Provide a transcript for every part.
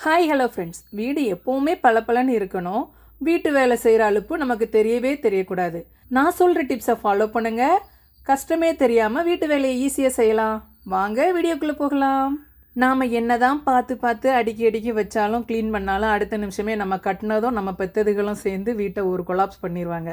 Hi hello friends. வீடு எப்போவுமே பளபளன்னு இருக்கணும். வீட்டு வேலை செய்கிற அலுப்பு நமக்கு தெரியவே தெரியக்கூடாது. நான் சொல்கிற டிப்ஸை ஃபாலோ பண்ணுங்கள். கஷ்டமே தெரியாமல் வீட்டு வேலையை ஈஸியாக செய்யலாம். வாங்க வீடியோக்குள்ளே போகலாம். நாம் என்ன தான் பார்த்து பார்த்து அடிக்கி வச்சாலும் க்ளீன் பண்ணாலும் அடுத்த நிமிஷமே நம்ம கட்டினதும் நம்ம பெற்றதுகளும் சேர்ந்து வீட்டை ஒரு கொலாப்ஸ் பண்ணிடுவாங்க.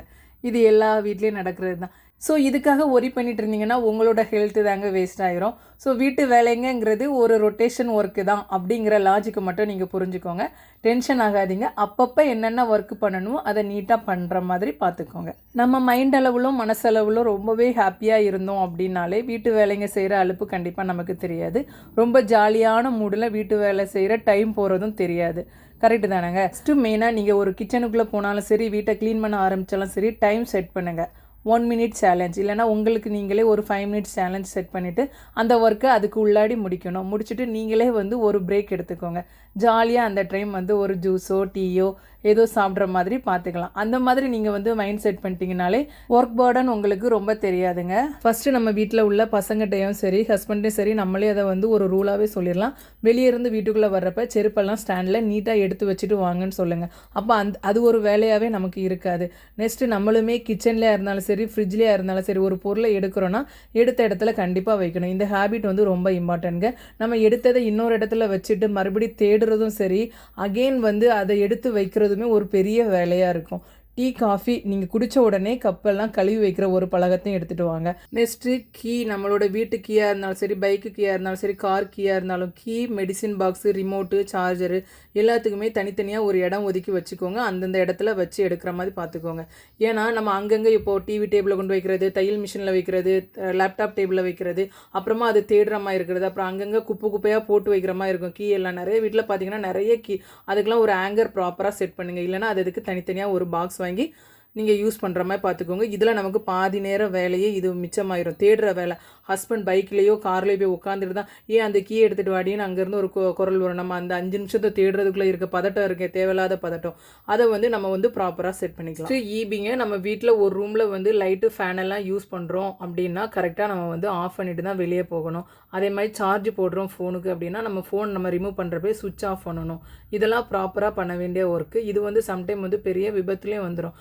இது எல்லா வீட்லேயும் நடக்கிறது தான். ஸோ இதுக்காக ஒரி பண்ணிட்டு இருந்தீங்கன்னா உங்களோட ஹெல்த்து தாங்க வேஸ்ட் ஆகிரும். ஸோ வீட்டு வேலைங்கிறது ஒரு ரொட்டேஷன் ஒர்க்கு தான் அப்படிங்கிற லாஜிக்கு மட்டும் நீங்கள் புரிஞ்சுக்கோங்க. டென்ஷன் ஆகாதீங்க. அப்பப்போ என்னென்ன ஒர்க் பண்ணணுமோ அதை நீட்டாக பண்ணுற மாதிரி பார்த்துக்கோங்க. நம்ம மைண்ட் அளவிலும் மனசளவிலும் ரொம்பவே ஹாப்பியாக இருந்தோம் அப்படின்னாலே வீட்டு வேலைங்க செய்கிற அலுப்பு கண்டிப்பாக நமக்கு தெரியாது. ரொம்ப ஜாலியான மூடில் வீட்டு வேலை செய்கிற டைம் போகிறதும் தெரியாது. கரெக்டு தானேங்க? ஃபஸ்ட்டு மெயினாக நீங்கள் ஒரு கிச்சனுக்குள்ளே போனாலும் சரி, வீட்டை க்ளீன் பண்ண ஆரம்பித்தாலும் சரி, டைம் செட் பண்ணுங்கள். 1 minute சேலஞ்ச், இல்லைனா உங்களுக்கு நீங்களே ஒரு 5 minutes சேலஞ்ச் செட் பண்ணிவிட்டு அந்த ஒர்க்கை அதுக்கு உள்ளாடி முடிக்கணும். முடிச்சுட்டு நீங்களே ஒரு பிரேக் எடுத்துக்கோங்க. ஜாலியாக அந்த டைம் ஒரு ஜூஸோ டீயோ ஏதோ சாப்பிட்ற மாதிரி பார்த்துக்கலாம். அந்த மாதிரி நீங்கள் மைண்ட் செட் பண்ணிட்டீங்கனாலே ஒர்க் பர்டன் உங்களுக்கு ரொம்ப தெரியாதுங்க. ஃபஸ்ட்டு நம்ம வீட்டில் உள்ள பசங்கள்கிட்டையும் சரி, ஹஸ்பண்டையும் சரி, நம்மளே அதை ஒரு ரூலாகவே சொல்லிடலாம். வெளியே இருந்து வீட்டுக்குள்ளே வர்றப்ப செருப்பெல்லாம் ஸ்டாண்டில் நீட்டாக எடுத்து வச்சுட்டு வாங்கன்னு சொல்லுங்கள். அப்போ அது ஒரு வேலையாகவே நமக்கு இருக்காது. நெக்ஸ்ட்டு நம்மளுமே கிச்சன்லேயே இருந்தாலும் சரி, ஃப்ரிட்ஜ்லேயே இருந்தாலும் சரி, ஒரு பொருளை எடுக்கிறோன்னா எடுத்த இடத்துல கண்டிப்பாக வைக்கணும். இந்த ஹேபிட் ரொம்ப இம்பார்ட்டன்ட்ங்க. நம்ம எடுத்ததை இன்னொரு இடத்துல வச்சுட்டு மறுபடியும் தேடுறதும் சரி, அகெயின் அதை எடுத்து வைக்கிறதுமே ஒரு பெரிய வேலையாக இருக்கும். டீ காஃபி நீங்கள் குடித்த உடனே கப்பெல்லாம் கழுவி வைக்கிற ஒரு பழக்கத்தையும் எடுத்துகிட்டு வாங்க. நெக்ஸ்ட்டு கீ, நம்மளோட வீட்டு கீயாக இருந்தாலும் சரி, பைக்கு கீயாக இருந்தாலும் சரி, கார் கீயாக இருந்தாலும் key, medicine box, remote, charger எல்லாத்துக்குமே தனித்தனியாக ஒரு இடம் ஒதுக்கி வச்சுக்கோங்க. அந்தந்த இடத்துல வச்சு எடுக்கிற மாதிரி பார்த்துக்கோங்க. ஏன்னா நம்ம அங்கங்கே இப்போது டிவி டேபிளில் கொண்டு வைக்கிறது, தையல் மிஷினில் வைக்கிறது, லேப்டாப் டேபிளில் வைக்கிறது, அப்புறமா அது தேடுற மாதிரி இருக்கிறது, அப்புறம் அங்கங்கே குப்பையாக போட்டு வைக்கிற மாதிரி இருக்கும். கீ எல்லாம் நிறைய வீட்டில் பார்த்தீங்கன்னா நிறைய கீ, அதுக்கெல்லாம் ஒரு ஆங்கர் ப்ராப்பராக செட் பண்ணுங்கள். இல்லைனா அதுக்கு தனித்தனியாக ஒரு பாக்ஸ் வாங்கி நீங்கள் யூஸ் பண்ணுற மாதிரி பார்த்துக்கோங்க. இதில் நமக்கு பாதி நேரம் வேலையே இது மிச்சமாயிரும். தேடுற வேலை, ஹஸ்பண்ட் பைக்லேயோ கார்லேயோ போய் உட்காந்துட்டு தான் ஏன் அந்த கீ எடுத்துகிட்டு வாடின்னு அங்கேருந்து ஒரு குரல் வரும். நம்ம அந்த 5 நிமிஷத்தை தேடுறதுக்குள்ளே இருக்க பதட்டம் இருக்கே, தேவையில்லாத பதட்டம், அதை நம்ம ப்ராப்பராக செட் பண்ணிக்கலாம். ஈபிங்க நம்ம வீட்டில் ஒரு ரூமில் லைட்டு ஃபேன் எல்லாம் யூஸ் பண்ணுறோம் அப்படின்னா கரெக்டாக நம்ம ஆஃப் பண்ணிட்டு தான் வெளியே போகணும். அதே மாதிரி சார்ஜ் போடுறோம் ஃபோனுக்கு அப்படின்னா ஃபோன் நம்ம ரிமூவ் பண்ணுறப்பே சுவிட்ச் ஆஃப் பண்ணணும். இதெல்லாம் ப்ராப்பராக பண்ண வேண்டிய ஒர்க்கு. இது சம்டைம் பெரிய விபத்துலேயே வந்துடும்.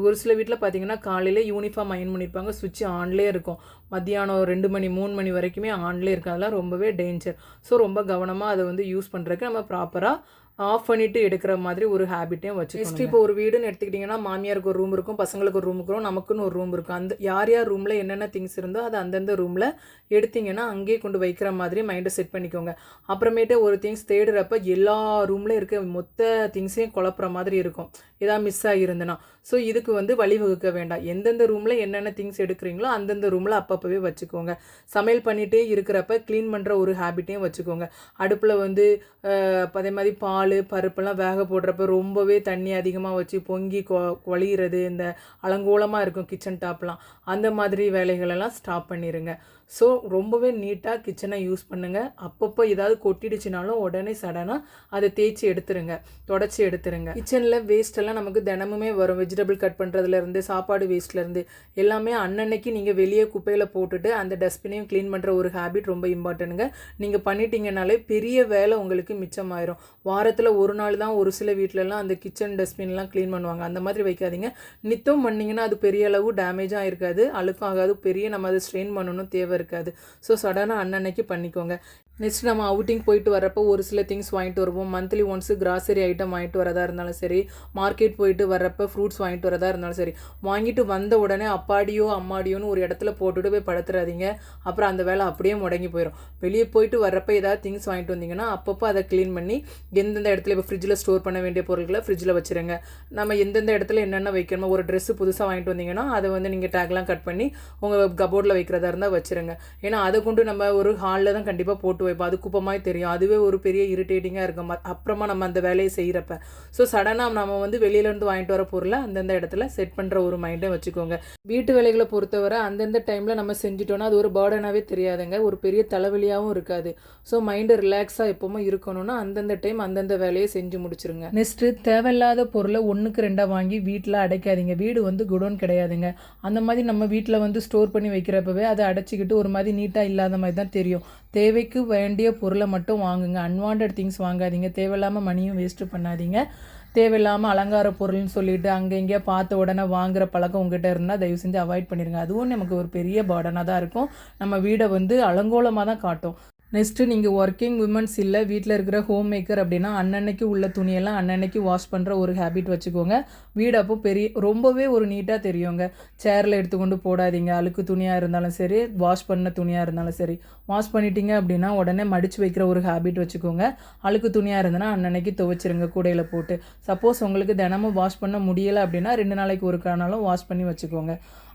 ஒரு சில வீட்டில் பார்த்தீங்கன்னா காலையில் யூனிஃபார்ம் அயன் பண்ணியிருப்பாங்க, சுவிட்ச் ஆன்லேயே இருக்கும். மத்தியானம் 2 மணி 3 மணி வரைக்குமே ஆன்லேயே இருக்கும். அதெல்லாம் ரொம்பவே டேஞ்சர். ஸோ ரொம்ப கவனமாக அதை யூஸ் பண்ணுறதுக்கு நம்ம ப்ராப்பராக ஆஃப் பண்ணிவிட்டு எடுக்கிற மாதிரி ஒரு ஹேபிட்டையும் வச்சு. நெக்ஸ்ட் இப்போ ஒரு வீடுன்னு எடுத்துக்கிட்டிங்கன்னா மாமியாருக்கு ஒரு ரூம் இருக்கும், பசங்களுக்கு ஒரு ரூம் இருக்கும், நமக்குன்னு ஒரு ரூம் இருக்கும். அந்த யார் ரூமில் என்னென்ன திங்ஸ் இருந்தோ அதை அந்தந்த ரூமில் எடுத்திங்கன்னா அங்கேயே கொண்டு வைக்கிற மாதிரி மைண்டை செட் பண்ணிக்கோங்க. அப்புறமேட்டு ஒரு திங்ஸ் தேடுறப்ப எல்லா ரூம்லேயும் இருக்க மொத்த திங்ஸையும் குழப்புற மாதிரி இருக்கும், ஏதாவது மிஸ் ஆகியிருந்தனா. ஸோ இதுக்கு வழிவகுக்க வேண்டாம். எந்தெந்த ரூமில் என்னென்ன திங்ஸ் எடுக்கிறீங்களோ அந்தந்த ரூமில் அப்பப்போவே வச்சுக்கோங்க. சமையல் பண்ணிகிட்டே இருக்கிறப்ப க்ளீன் பண்ணுற ஒரு ஹேபிட்டையும் வச்சுக்கோங்க. அடுப்பில் அதே மாதிரி பால் பருப்பெல்லாம் வேக போடுறப்ப ரொம்பவே தண்ணி அதிகமாக வச்சு பொங்கி வழிகிறது, இந்த அலங்கோலமாக இருக்கும் கிச்சன் டாப்லாம், அந்த மாதிரி வேலைகளெல்லாம் ஸ்டாப் பண்ணிடுங்க. ஸோ ரொம்பவே நீட்டாக கிச்சனை யூஸ் பண்ணுங்கள். அப்பப்போ ஏதாவது கொட்டிடுச்சுனாலும் உடனே சடனாக அதை தேய்ச்சி எடுத்துருங்க, தொடச்சி எடுத்துருங்க. கிச்சனில் வேஸ்ட்டெல்லாம் நமக்கு தினமுமே வரும். வெஜிடபிள் கட் பண்ணுறதுலேருந்து சாப்பாடு வேஸ்ட்லேருந்து எல்லாமே அன்னன்னைக்கு நீங்கள் வெளியே குப்பையில் போட்டுட்டு அந்த டஸ்ட்பினையும் க்ளீன் பண்ணுற ஒரு ஹேபிட் ரொம்ப இம்பார்ட்டன்ட்டுங்க. நீங்கள் பண்ணிட்டீங்கனாலே பெரிய வேலை உங்களுக்கு மிச்சமாயிரும். வாரத்தில் ஒரு நாள் தான் ஒரு சில வீட்டிலலாம் அந்த கிச்சன் டஸ்ட்பின்லாம் க்ளீன் பண்ணுவாங்க. அந்த மாதிரி வைக்காதீங்க. நித்தம் பண்ணிங்கன்னா அது பெரிய அளவு டேமேஜாக இருக்காது, அழுக்கும் ஆகாது, பெரிய நம்ம அதை ஸ்ட்ரெயின் பண்ணணும் தேவை இருக்காது. ஸோ சடனாக அன்னன்னைக்கு பண்ணிக்கோங்க. நெக்ஸ்ட் நம்ம அவுட்டிங் போயிட்டு வரப்போ ஒரு சில திங்ஸ் வாங்கிட்டு வருவோம். மந்த்லி ஒன்ஸு கிராசரி ஐட்டம் வாங்கிட்டு வரதா இருந்தாலும் சரி, மார்க்கெட் போயிட்டு வரப்போ ஃப்ரூட்ஸ் வாங்கிட்டு வரதா இருந்தாலும் சரி, வாங்கிட்டு வந்த உடனே அப்பாடியோ அம்மாடியோன்னு ஒரு இடத்துல போட்டுட்டு போய் படுத்துறாதீங்க. அப்புறம் அந்த வேலை அப்படியே முடங்கி போயிடும். வெளியே போயிட்டு வரப்போ ஏதாவது திங்ஸ் வாங்கிட்டு வந்தீங்கன்னா அப்பப்போ அதை க்ளீன் பண்ணி எந்தெந்த இடத்துல இப்போ ஃப்ரிட்ஜில் ஸ்டோர் பண்ண வேண்டிய பொருட்களை ஃப்ரிட்ஜில் வச்சுருங்க. நம்ம எந்தெந்த இடத்துல என்னென்ன வைக்கணுமோ, ஒரு ட்ரெஸ்ஸு புதுசாக வாங்கிட்டு வந்தீங்கன்னா அதை நீங்கள் டேக்லாம் கட் பண்ணி உங்கள் கபோர்டில் வைக்கிறதா இருந்தால் வச்சுருங்க. ஏன்னா அதை கொண்டு நம்ம ஒரு ஹாலில் தான் கண்டிப்பாக போட்டு வைப்போம். அது குப்பமாக தெரியும், அதுவே ஒரு பெரிய இரிட்டேட்டிங்காக இருக்கும் அப்புறமா நம்ம அந்த வேலையை செய்கிறப்ப. ஸோ சடனாக நம்ம வெளியிலேருந்து வாங்கிட்டு வர பொருளை அந்தந்த இடத்துல செட் பண்ணுற ஒரு மைண்டை வச்சுக்கோங்க. வீட்டு வேலைகளை பொறுத்தவரை அந்தந்த டைமில் நம்ம செஞ்சுட்டோன்னா அது ஒரு பேர்டனாகவே தெரியாதுங்க, ஒரு பெரிய தலைவலியாகவும் இருக்காது. ஸோ மைண்டு ரிலாக்ஸாக எப்போவுமே இருக்கணும்னா அந்தந்த டைம் அந்தந்த வேலையை செஞ்சு முடிச்சிருங்க. நெக்ஸ்ட்டு தேவையில்லாத பொருளை 1க்கு 2 வாங்கி வீட்டில் அடைக்காதீங்க. வீடு குடோன் கிடையாதுங்க. அந்த மாதிரி நம்ம வீட்டில் ஸ்டோர் பண்ணி வைக்கிறப்பவே அதை அடைச்சிக்கிட்டு ஒரு மாதிரி நீட்டாக இல்லாத மாதிரி தான் தெரியும். தேவைக்கு வேண்டிய பொருளை மட்டும் வாங்குங்க. அன்வான்ட் திங்ஸ் வாங்காதீங்க. தேவையில்லாமல் மணியும் வேஸ்ட்டு பண்ணாதீங்க. தேவையில்லாமல் அலங்கார பொருள்னு சொல்லிட்டு அங்கே இங்கேயே பார்த்த உடனே வாங்குகிற பழக்கம் உங்ககிட்ட இருந்தால் தயவு செஞ்சு அவாய்ட் பண்ணிடுங்க. அதுவும் நமக்கு ஒரு பெரிய பர்டனாக தான் இருக்கும். நம்ம வீடை வந்து அலங்கோலமாக தான் காட்டும். நெக்ஸ்ட்டு நீங்கள் ஒர்க்கிங் விமன்ஸ் இல்லை, வீட்டில் இருக்கிற ஹோம் மேக்கர் அப்படின்னா அன்னன்னைக்கு உள்ள துணியெல்லாம் அன்னன்னைக்கு வாஷ் பண்ணுற ஒரு ஹேபிட் வச்சுக்கோங்க. வீடு அப்போ ரொம்பவே ஒரு நீட்டாக தெரியுங்க. சேரில் எடுத்துக்கொண்டு போடாதீங்க. அழுக்கு துணியாக இருந்தாலும் சரி, வாஷ் பண்ண துணியாக இருந்தாலும் சரி, வாஷ் பண்ணிட்டீங்க அப்படின்னா உடனே மடித்து வைக்கிற ஒரு ஹேபிட் வச்சுக்கோங்க. அழுக்கு துணியாக இருந்ததுன்னா அன்னன்னைக்கு துவைச்சிருங்க கூடையில் போட்டு. சப்போஸ் உங்களுக்கு தினமும் வாஷ் பண்ண முடியலை அப்படின்னா 2 நாளைக்கு ஒருக்கானாலும் வாஷ் பண்ணி வச்சுக்கோங்க.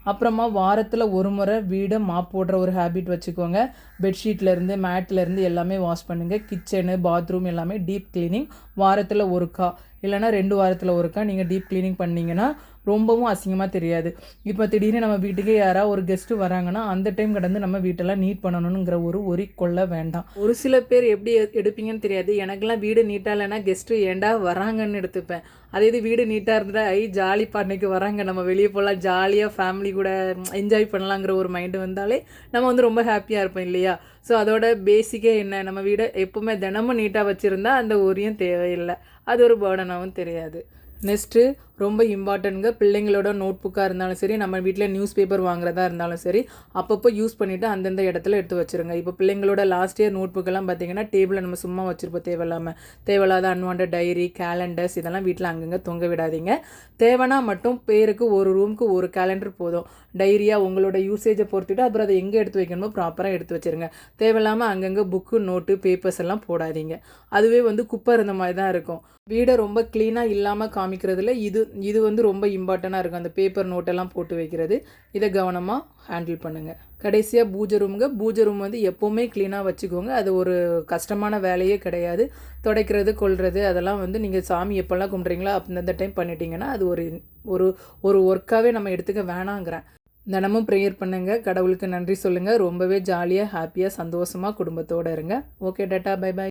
அப்புறமா வாரத்தில் ஒரு முறை வீடை மாப் போடுற ஒரு ஹேபிட் வச்சுக்கோங்க. பெட்ஷீட்லேருந்து மேட்லேருந்து எல்லாமே வாஷ் பண்ணுங்கள். கிச்சனு பாத்ரூம் எல்லாமே டீப் க்ளீனிங் வாரத்தில் ஒருக்கா இல்லைனா 2 வாரத்தில் ஒருக்கா நீங்கள் டீப் க்ளீனிங் பண்ணிங்கன்னா ரொம்பவும் அசிங்கமாக தெரியாது. இப்போ திடீர்னு நம்ம வீட்டுக்கே யாராவது ஒரு கெஸ்ட்டு வராங்கன்னா அந்த டைம் கடந்து நம்ம வீட்டெல்லாம் நீட் பண்ணணுங்கிற ஒரு கொள்ள வேண்டாம். ஒரு சில பேர் எப்படி எடுப்பீங்கன்னு தெரியாது. எனக்கெல்லாம் வீடு நீட்டாக இல்லைன்னா கெஸ்ட்டு ஏண்டா வராங்கன்னு எடுத்துப்பேன். அதே இது வீடு நீட்டாக இருந்தால் ஜாலி பண்ணைக்கு வராங்க, நம்ம வெளியே போகலாம், ஜாலியாக ஃபேமிலி கூட என்ஜாய் பண்ணலாங்கிற ஒரு மைண்டு வந்தாலே நம்ம வந்து ரொம்ப ஹாப்பியாக இருப்போம் இல்லையா? ஸோ அதோட பேசிக்கே என்ன, நம்ம வீடை எப்போவுமே தினமும் நீட்டாக வச்சுருந்தா அந்த ஊரியம் தேவையில்லை. அது ஒரு பேர்டனாகவும் தெரியாது. நெக்ஸ்ட்டு ரொம்ப இம்பார்ட்டன்ட்ங்க, பிள்ளைங்களோட நோட் புக்காக இருந்தாலும் சரி, நம்ம வீட்டில் நியூஸ் பேப்பர் வாங்குறதா இருந்தாலும் சரி, அப்பப்போ யூஸ் பண்ணிவிட்டு அந்தந்த இடத்துல எடுத்து வச்சுருங்க. இப்போ பிள்ளைங்களோட லாஸ்ட் இயர் நோட் புக்கெல்லாம் பார்த்திங்கன்னா டேபிளில் நம்ம சும்மா வச்சுருப்போம். தேவையில்லாத அன்வான்ட் டைரி, கேலண்டர்ஸ் இதெல்லாம் வீட்டில் அங்கங்கே தொங்க விடாதீங்க. தேவைன்னா மட்டும் பேருக்கு ஒரு ரூமுக்கு ஒரு கேலண்டர் போதும். டைரியாக உங்களோட யூசேஜை பொறுத்துட்டு அப்புறம் அதை எங்கே எடுத்து வைக்கணுமோ ப்ராப்பராக எடுத்து வச்சுருங்க. தேவையில்லாமல் அங்கங்கே புக்கு, நோட்டு, பேப்பர்ஸ் எல்லாம் போடாதீங்க. அதுவே வந்து குப்பை இருந்த மாதிரி தான் இருக்கும். வீடை ரொம்ப க்ளீனாக இல்லாமல் காமிக்கிறதுல இது வந்து ரொம்ப இம்பார்ட்டண்ட்டாக இருக்கும். அந்த பேப்பர் நோட்டெல்லாம் போட்டு வைக்கிறது, இதை கவனமாக ஹேண்டில் பண்ணுங்கள். கடைசியாக பூஜை ரூம் வந்து எப்போவுமே க்ளீனாக வச்சுக்கோங்க. அது ஒரு கஷ்டமான வேலையே கிடையாது. துடைக்கிறது, கொள்வது அதெல்லாம் வந்து நீங்கள் சாமி எப்போல்லாம் கும்பிட்றீங்களோ அந்தந்த டைம் பண்ணிட்டீங்கன்னா அது ஒரு ஒர்க்காகவே நம்ம எடுத்துக்க வேணாங்கிறேன். தினமும் ப்ரேயர் பண்ணுங்கள், கடவுளுக்கு நன்றி சொல்லுங்கள். ரொம்பவே ஜாலியாக, ஹாப்பியாக, சந்தோஷமாக குடும்பத்தோடு இருங்க. Okay tata, bye bye.